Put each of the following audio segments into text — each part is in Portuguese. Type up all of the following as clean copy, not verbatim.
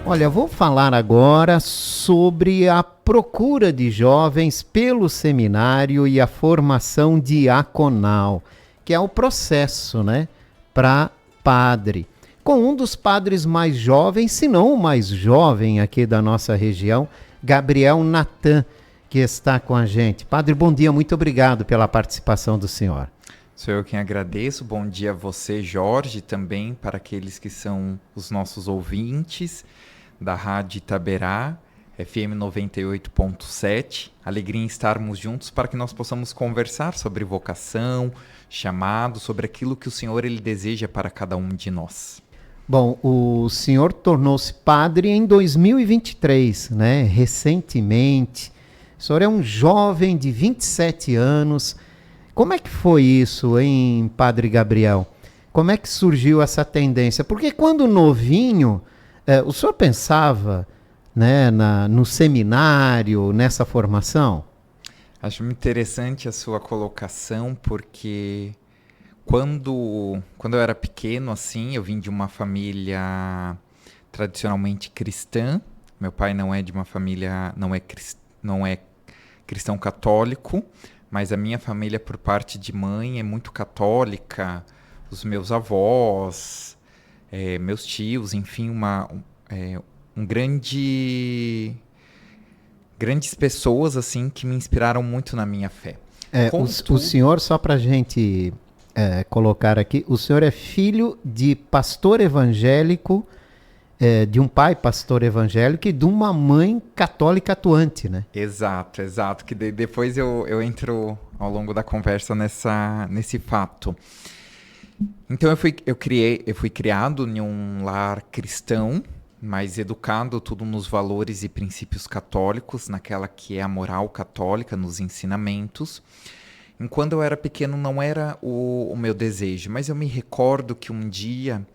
Olha, vou falar agora sobre a procura de jovens pelo seminário e a formação diaconal, que é o processo, né, para padre. Com um dos padres mais jovens, se não o mais jovem aqui da nossa região, Gabriel Natan, que está com a gente. Padre, bom dia, muito obrigado pela participação do senhor. Sou eu quem agradeço. Bom dia a você, Jorge, também para aqueles que são os nossos ouvintes da Rádio Itaberá, FM 98.7. Alegria em estarmos juntos para que nós possamos conversar sobre vocação, chamado, sobre aquilo que o Senhor ele deseja para cada um de nós. Bom, o senhor tornou-se padre em 2023, né? Recentemente. O senhor é um jovem de 27 anos. Como é que foi isso, hein, Padre Gabriel? Como é que surgiu essa tendência? Porque quando novinho, o senhor pensava, né, no seminário, nessa formação? Acho muito interessante a sua colocação, porque quando eu era pequeno, assim, eu vim de uma família tradicionalmente cristã. Meu pai não é de uma família, não é cristão católico, mas a minha família, por parte de mãe, é muito católica. Os meus avós, meus tios, enfim, grandes pessoas assim que me inspiraram muito na minha fé. O senhor, só para a gente colocar aqui, o senhor é filho de pastor evangélico, de um pai pastor evangélico e de uma mãe católica atuante, né? Exato. Que depois eu entro ao longo da conversa nesse fato. Então eu fui criado em um lar cristão, mas educado tudo nos valores e princípios católicos, naquela que é a moral católica, nos ensinamentos. Enquanto eu era pequeno não era o meu desejo, mas eu me recordo que um dia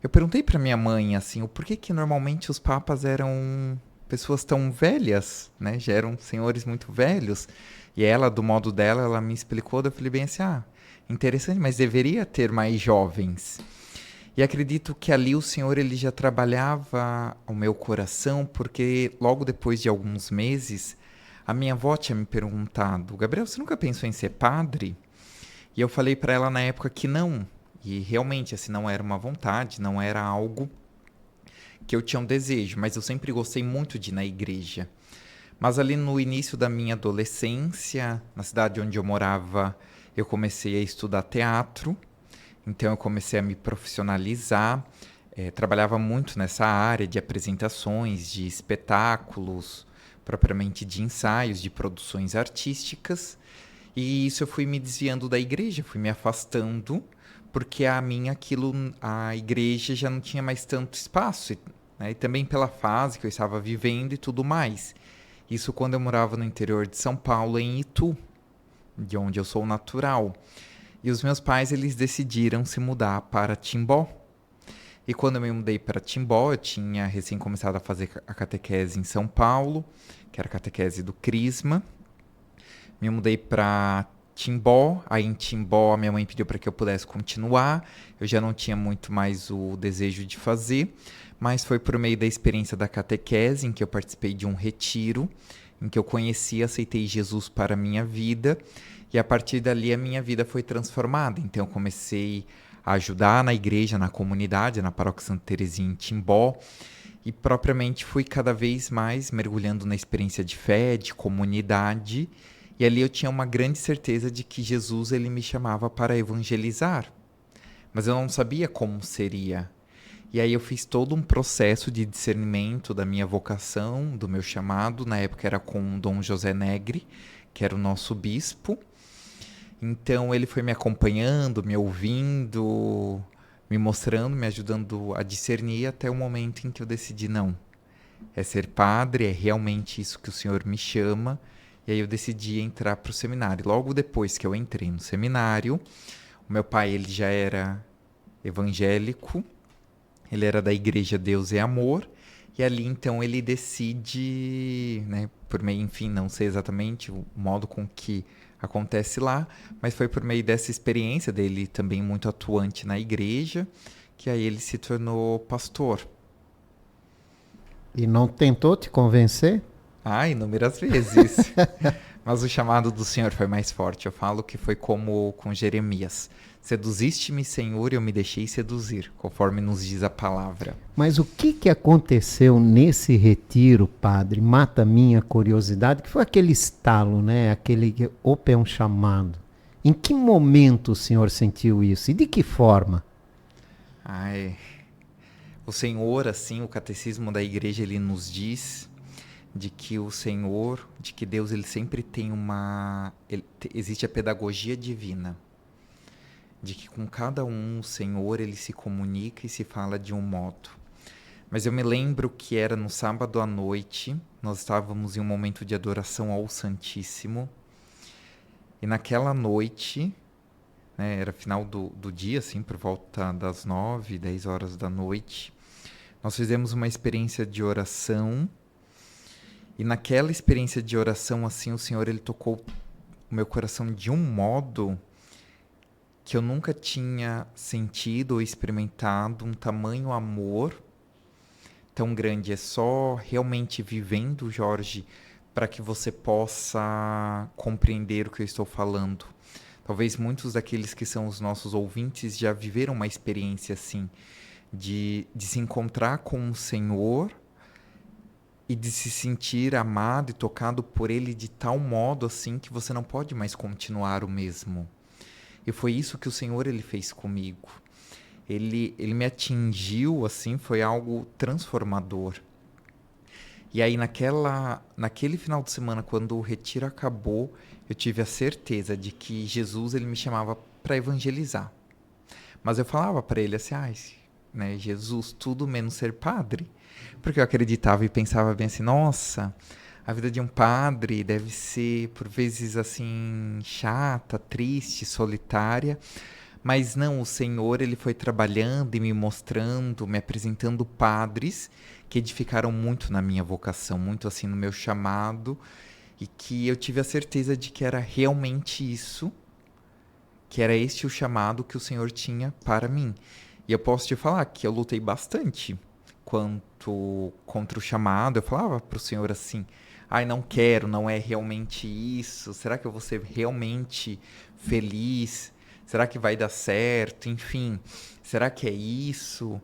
eu perguntei para minha mãe assim, o porquê que normalmente os papas eram pessoas tão velhas, né? Já eram senhores muito velhos. E ela, do modo dela, ela me explicou, eu falei bem assim, interessante, mas deveria ter mais jovens. E acredito que ali o Senhor ele já trabalhava o meu coração, porque logo depois de alguns meses, a minha avó tinha me perguntado, Gabriel, você nunca pensou em ser padre? E eu falei para ela na época que não. E realmente, assim, não era uma vontade, não era algo que eu tinha um desejo, mas eu sempre gostei muito de ir na igreja. Mas ali no início da minha adolescência, na cidade onde eu morava, eu comecei a estudar teatro. Então eu comecei a me profissionalizar, trabalhava muito nessa área de apresentações, de espetáculos, propriamente de ensaios, de produções artísticas. E isso eu fui me desviando da igreja, fui me afastando, porque a igreja já não tinha mais tanto espaço, né? E também pela fase que eu estava vivendo e tudo mais. Isso quando eu morava no interior de São Paulo, em Itu, de onde eu sou natural. E os meus pais, eles decidiram se mudar para Timbó. E quando eu me mudei para Timbó, eu tinha recém começado a fazer a catequese em São Paulo, que era a catequese do Crisma. Me mudei para Timbó, aí em Timbó a minha mãe pediu para que eu pudesse continuar. Eu já não tinha muito mais o desejo de fazer, mas foi por meio da experiência da catequese, em que eu participei de um retiro, em que eu conheci e aceitei Jesus para a minha vida. E a partir dali a minha vida foi transformada. Então eu comecei a ajudar na igreja, na comunidade, na Paróquia Santa Terezinha em Timbó. E propriamente fui cada vez mais mergulhando na experiência de fé, de comunidade. E ali eu tinha uma grande certeza de que Jesus ele me chamava para evangelizar. Mas eu não sabia como seria. E aí eu fiz todo um processo de discernimento da minha vocação, do meu chamado. Na época era com Dom José Negri, que era o nosso bispo. Então ele foi me acompanhando, me ouvindo, me mostrando, me ajudando a discernir até o momento em que eu decidi, não, é ser padre, é realmente isso que o Senhor me chama. E aí eu decidi entrar para o seminário. Logo depois que eu entrei no seminário, o meu pai ele já era evangélico, ele era da Igreja Deus é Amor, e ali então ele decide, né, por meio, enfim, não sei exatamente o modo com que acontece lá, mas foi por meio dessa experiência dele também muito atuante na igreja, que aí ele se tornou pastor. E não tentou te convencer? Ah, inúmeras vezes. Mas o chamado do Senhor foi mais forte. Eu falo que foi como com Jeremias. Seduziste-me, Senhor, e eu me deixei seduzir, conforme nos diz a palavra. Mas o que que aconteceu nesse retiro, padre? Mata a minha curiosidade, que foi aquele estalo, né? Aquele que, opa, é um chamado. Em que momento o senhor sentiu isso? E de que forma? Ai, o Senhor, assim, o catecismo da igreja, ele nos diz de que o Senhor, de que Deus, ele sempre tem existe a pedagogia divina. De que com cada um o Senhor, ele se comunica e se fala de um modo. Mas eu me lembro que era no sábado à noite, nós estávamos em um momento de adoração ao Santíssimo, e naquela noite, né, era final do dia, assim, por volta das 9, 10 horas da noite, nós fizemos uma experiência de oração, e naquela experiência de oração, assim, o Senhor, ele tocou o meu coração de um modo que eu nunca tinha sentido ou experimentado um tamanho amor tão grande. É só realmente vivendo, Jorge, para que você possa compreender o que eu estou falando. Talvez muitos daqueles que são os nossos ouvintes já viveram uma experiência assim, de se encontrar com o Senhor e de se sentir amado e tocado por Ele de tal modo assim que você não pode mais continuar o mesmo. E foi isso que o Senhor, ele fez comigo. Ele me atingiu, assim, foi algo transformador. E aí, naquele final de semana, quando o retiro acabou, eu tive a certeza de que Jesus, ele me chamava para evangelizar. Mas eu falava para ele assim, né, Jesus, tudo menos ser padre. Porque eu acreditava e pensava bem assim, nossa, a vida de um padre deve ser, por vezes, assim, chata, triste, solitária. Mas não, o Senhor, ele foi trabalhando e me mostrando, me apresentando padres que edificaram muito na minha vocação, muito assim no meu chamado, e que eu tive a certeza de que era realmente isso, que era este o chamado que o Senhor tinha para mim. E eu posso te falar que eu lutei bastante contra o chamado. Eu falava para o Senhor assim, não quero, não é realmente isso, será que eu vou ser realmente feliz? Será que vai dar certo? Enfim, será que é isso?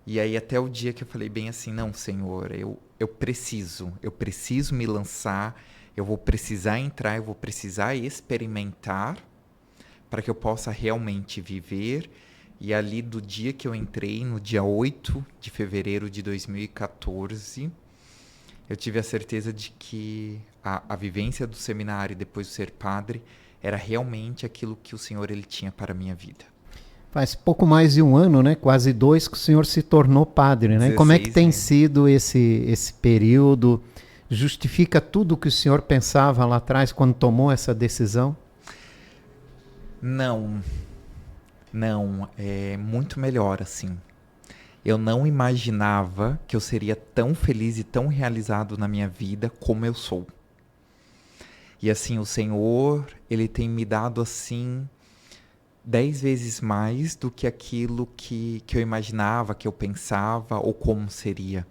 E aí até o dia que eu falei bem assim, não, Senhor, eu preciso me lançar, eu vou precisar entrar, eu vou precisar experimentar para que eu possa realmente viver. E ali do dia que eu entrei, no dia 8 de fevereiro de 2014, eu tive a certeza de que a vivência do seminário e depois de ser padre era realmente aquilo que o Senhor, ele tinha para a minha vida. Faz pouco mais de um ano, né? Quase dois, que o senhor se tornou padre, né? Como é que tem sido esse período? Justifica tudo o que o senhor pensava lá atrás quando tomou essa decisão? Não, é muito melhor assim. Eu não imaginava que eu seria tão feliz e tão realizado na minha vida como eu sou. E assim, o Senhor, ele tem me dado assim 10 vezes mais do que aquilo que eu imaginava, que eu pensava ou como seria.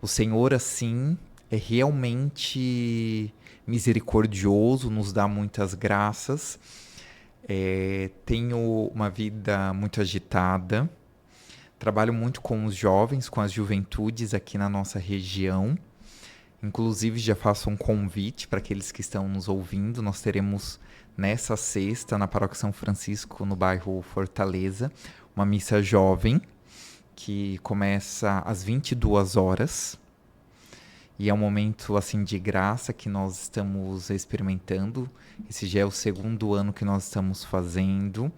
O Senhor, assim, é realmente misericordioso, nos dá muitas graças. Tenho uma vida muito agitada, trabalho muito com os jovens, com as juventudes aqui na nossa região. Inclusive, já faço um convite para aqueles que estão nos ouvindo. Nós teremos nessa sexta, na Paróquia São Francisco, no bairro Fortaleza, uma missa jovem que começa às 22 horas. E é um momento assim de graça que nós estamos experimentando. Esse já é o segundo ano que nós estamos fazendo.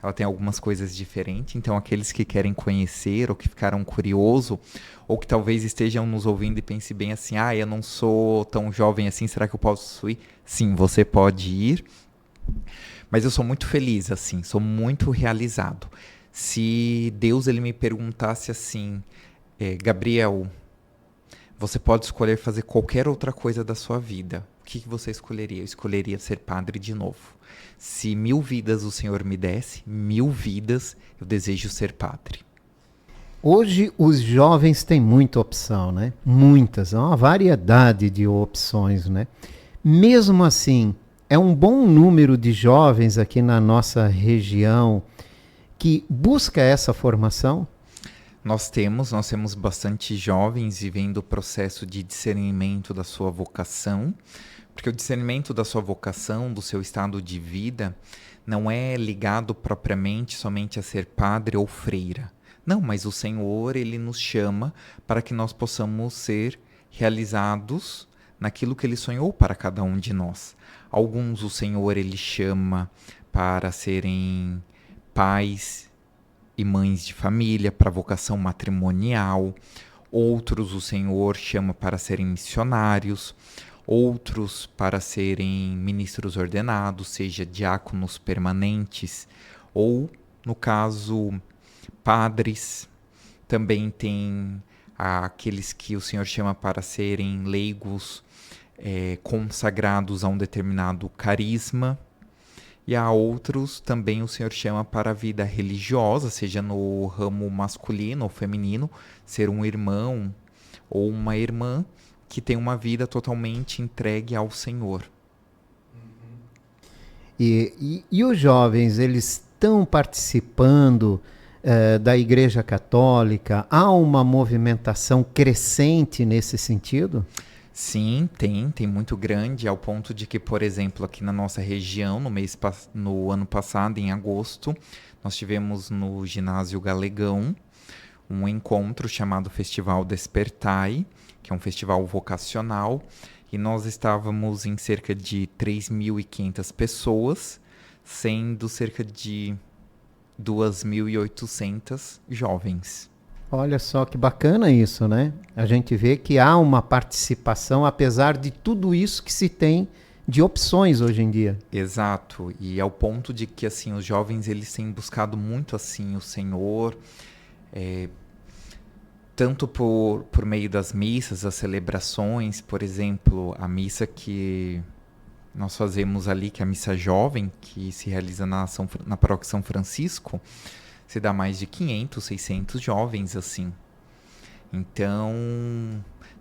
Ela tem algumas coisas diferentes, então aqueles que querem conhecer ou que ficaram curiosos ou que talvez estejam nos ouvindo e pensem bem assim, eu não sou tão jovem assim, será que eu posso ir? Sim, você pode ir, mas eu sou muito feliz assim, sou muito realizado. Se Deus ele me perguntasse assim, Gabriel, você pode escolher fazer qualquer outra coisa da sua vida, o que você escolheria? Eu escolheria ser padre de novo. Se 1000 vidas o Senhor me desse, 1000 vidas eu desejo ser padre. Hoje os jovens têm muita opção, né? Muitas, há uma variedade de opções, né? Mesmo assim, é um bom número de jovens aqui na nossa região que busca essa formação? Nós temos bastante jovens vivendo o processo de discernimento da sua vocação, porque o discernimento da sua vocação, do seu estado de vida, não é ligado propriamente somente a ser padre ou freira. Não, mas o Senhor, ele nos chama para que nós possamos ser realizados naquilo que ele sonhou para cada um de nós. Alguns o Senhor, ele chama para serem pais e mães de família, para vocação matrimonial. Outros o Senhor chama para serem missionários. Outros para serem ministros ordenados, seja diáconos permanentes, ou, no caso, padres. Também tem aqueles que o Senhor chama para serem leigos, consagrados a um determinado carisma. E há outros também o Senhor chama para a vida religiosa, seja no ramo masculino ou feminino, ser um irmão ou uma irmã que tem uma vida totalmente entregue ao Senhor. E os jovens, eles estão participando da Igreja Católica? Há uma movimentação crescente nesse sentido? Sim, tem muito grande, ao ponto de que, por exemplo, aqui na nossa região, no ano passado, em agosto, nós tivemos no Ginásio Galegão um encontro chamado Festival Despertai, que é um festival vocacional, e nós estávamos em cerca de 3.500 pessoas, sendo cerca de 2.800 jovens. Olha só que bacana isso, né? A gente vê que há uma participação, apesar de tudo isso que se tem de opções hoje em dia. Exato, e ao ponto de que assim os jovens eles têm buscado muito assim o Senhor, tanto por meio das missas, das celebrações, por exemplo, a missa que nós fazemos ali, que é a missa jovem, que se realiza na paróquia São Francisco, se dá mais de 500, 600 jovens, assim. Então,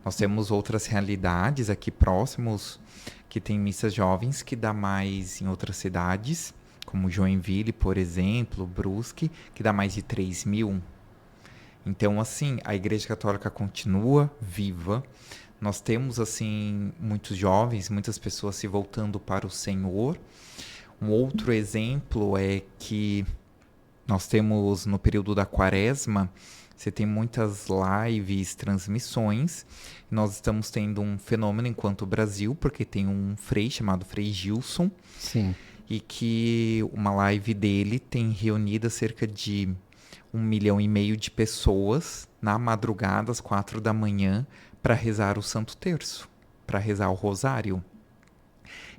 nós temos outras realidades aqui próximos, que tem missas jovens que dá mais em outras cidades, como Joinville, por exemplo, Brusque, que dá mais de 3.000. Então, assim, a Igreja Católica continua viva. Nós temos, assim, muitos jovens, muitas pessoas se voltando para o Senhor. Um outro exemplo é que nós temos, no período da Quaresma, você tem muitas lives, transmissões. Nós estamos tendo um fenômeno enquanto Brasil, porque tem um frei chamado Frei Gilson. Sim. E que uma live dele tem reunido cerca de 1,5 milhão de pessoas na madrugada, às 4 da manhã, para rezar o Santo Terço, para rezar o Rosário.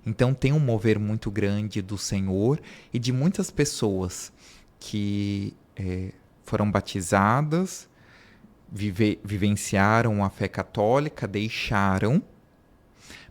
Então tem um mover muito grande do Senhor e de muitas pessoas que foram batizadas, vivenciaram a fé católica, deixaram,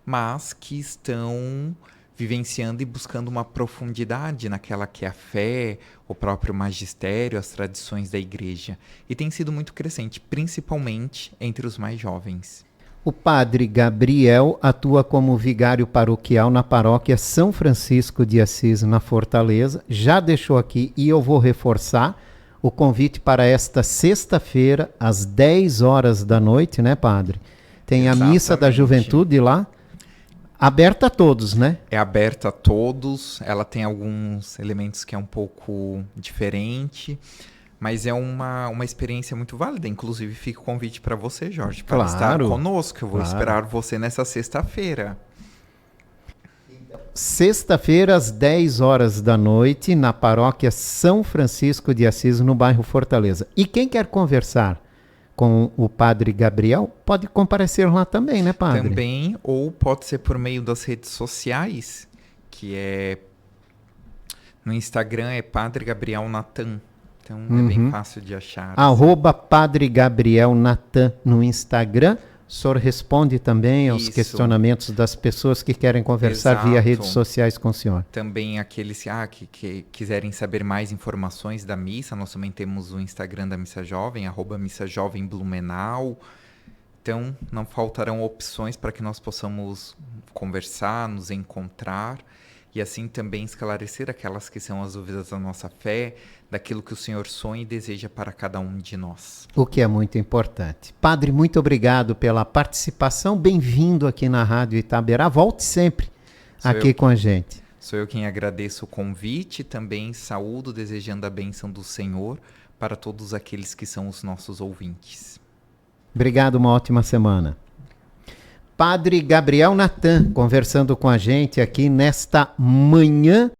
mas que estão vivenciando e buscando uma profundidade naquela que é a fé, o próprio magistério, as tradições da igreja. E tem sido muito crescente, principalmente entre os mais jovens. O padre Gabriel atua como vigário paroquial na paróquia São Francisco de Assis, na Fortaleza. Já deixou aqui e eu vou reforçar o convite para esta sexta-feira, às 10 horas da noite, né, padre? Tem a Missa da Juventude lá, aberta a todos, né? É aberta a todos, ela tem alguns elementos que é um pouco diferente, mas é uma experiência muito válida. Inclusive, fica o convite para você, Jorge, para estar conosco. Eu vou esperar você nessa sexta-feira. Sexta-feira, às 10 horas da noite, na paróquia São Francisco de Assis, no bairro Fortaleza. E quem quer conversar com o padre Gabriel, pode comparecer lá também, né, padre? Também, ou pode ser por meio das redes sociais, que é... No Instagram é Padre Gabriel Natan. Então é bem fácil de achar. @Padre Gabriel Natan no Instagram O senhor responde também aos Isso. questionamentos das pessoas que querem conversar via Exato. redes sociais com o senhor. Também aqueles que quiserem saber mais informações da missa, nós também temos o Instagram da Missa Jovem, @missajovemblumenau. Então, não faltarão opções para que nós possamos conversar, nos encontrar e assim também esclarecer aquelas que são as dúvidas da nossa fé, daquilo que o Senhor sonha e deseja para cada um de nós. O que é muito importante. Padre, muito obrigado pela participação. Bem-vindo aqui na Rádio Itaberá. Volte sempre aqui com a gente. Sou eu quem agradeço o convite, também saúdo desejando a bênção do Senhor para todos aqueles que são os nossos ouvintes. Obrigado, uma ótima semana. Padre Gabriel Natan conversando com a gente aqui nesta manhã